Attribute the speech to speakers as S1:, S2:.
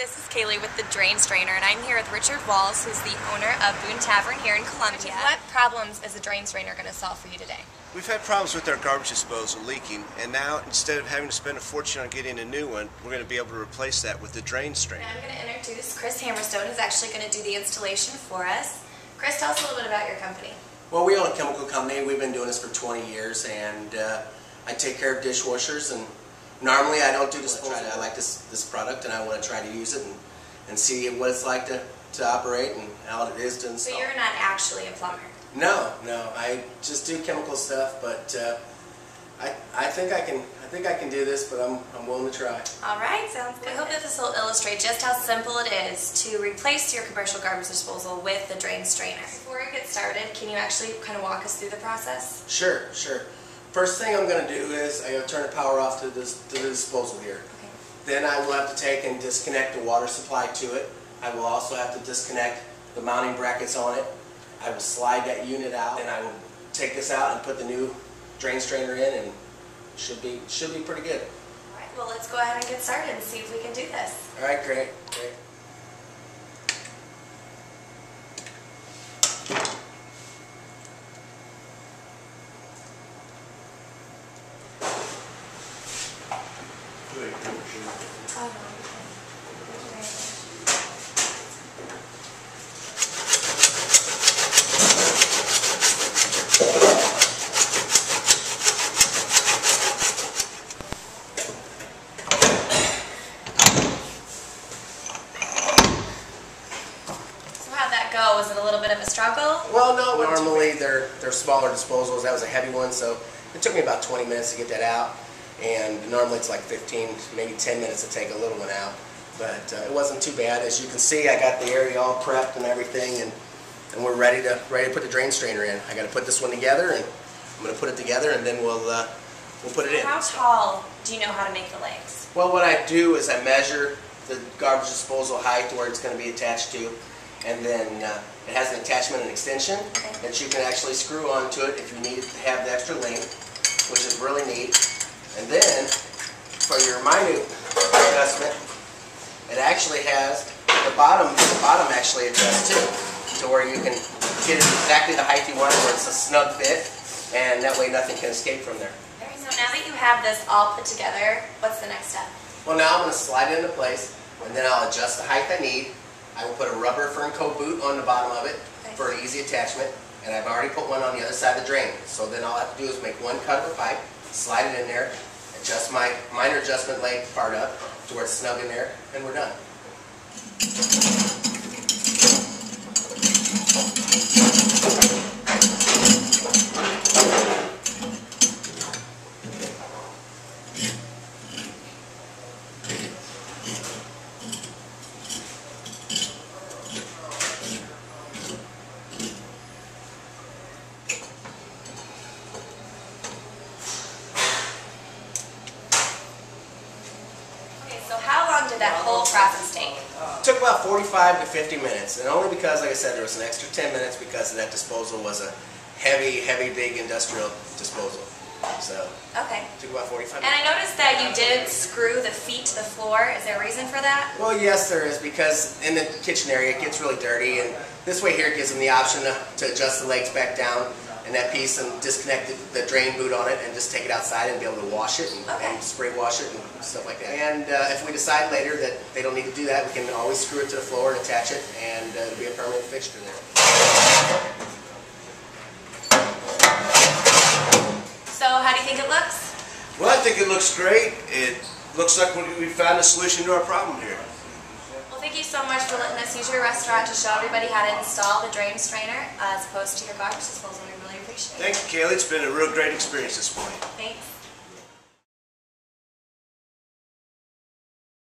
S1: this is Kaylee with the Drain Strainer, and I'm here with Richard Walls, who's the owner of Boone Tavern here in Columbia. What problems is the Drain Strainer going to solve for you today?
S2: We've had problems with our garbage disposal leaking, and now instead of having to spend a fortune on getting a new one, we're going to be able to replace that with the Drain Strainer.
S1: And I'm going to introduce Chris Hammerstone, who's actually going to do the installation for us. Chris, tell us a little bit about your company.
S3: Well, we own a chemical company. We've been doing this for 20 years, and I take care of dishwashers. And normally I don't do disposal. I like this product, and I want to try to use it and see what it's like to operate and how it is to install.
S1: So you're not actually a plumber?
S3: No. I just do chemical stuff, but I think I can do this, but I'm willing to try.
S1: All right, sounds good. We hope that this will illustrate just how simple it is to replace your commercial garbage disposal with the Drain Strainer. Before we get started, can you actually kind of walk us through the process?
S3: Sure. First thing I'm going to do is I'm going to turn the power off to the disposal here.
S1: Okay.
S3: Then I will have to take and disconnect the water supply to it. I will also have to disconnect the mounting brackets on it. I will slide that unit out, and I will take this out and put the new Drain Strainer in, and should be pretty good.
S1: All right, well, let's go ahead and get started and see if we can do this.
S3: All right, great.
S1: Was it a little bit of a struggle?
S3: Well, no, normally they're smaller disposals. That was a heavy one, so it took me about 20 minutes to get that out. And normally it's like 15, maybe 10 minutes to take a little one out. But it wasn't too bad. As you can see, I got the area all prepped and everything, and we're ready to put the Drain Strainer in. I got to put this one together, and I'm going to put it together, and then we'll put it in.
S1: How tall do you know how to make the legs?
S3: Well, what I do is I measure the garbage disposal height to where it's going to be attached to. And then it has an attachment and extension that you can actually screw onto it if you need to have the extra length, which is really neat. And then for your minute adjustment, it actually has the bottom actually adjusts too, to where you can get it exactly the height you want, where it's a snug fit, and that way nothing can escape from there.
S1: So now that you have this all put together, what's the next step?
S3: Well, now I'm going to slide it into place, and then I'll adjust the height I need. I will put a rubber fern coat boot on the bottom of it for an easy attachment, and I've already put one on the other side of the drain. So then all I have to do is make one cut of the pipe, slide it in there, adjust my minor adjustment leg part up to where it's snug in there, and we're done.
S1: So how long did that whole process take?
S3: It took about 45 to 50 minutes, and only because, like I said, there was an extra 10 minutes because that disposal was a heavy, big industrial disposal. So
S1: okay.
S3: It took about 45 minutes.
S1: And I noticed that you did screw the feet to the floor. Is there a reason for that?
S3: Well, yes, there is, because in the kitchen area it gets really dirty, and this way here gives them the option to adjust the legs back down and that piece and disconnect the drain boot on it and just take it outside and be able to wash it and spray wash it and stuff like that. And if we decide later that they don't need to do that, we can always screw it to the floor and attach it, and it'll be a permanent fixture there.
S1: So how do you think it looks?
S2: Well, I think it looks great. It looks like we found a solution to our problem here.
S1: Well, thank you so much for letting us use your restaurant to show everybody how to install the Drain Strainer as opposed to your garbage disposal. We really appreciate it.
S2: Thank you, Kaylee. It's been a real great experience this morning.
S1: Thanks.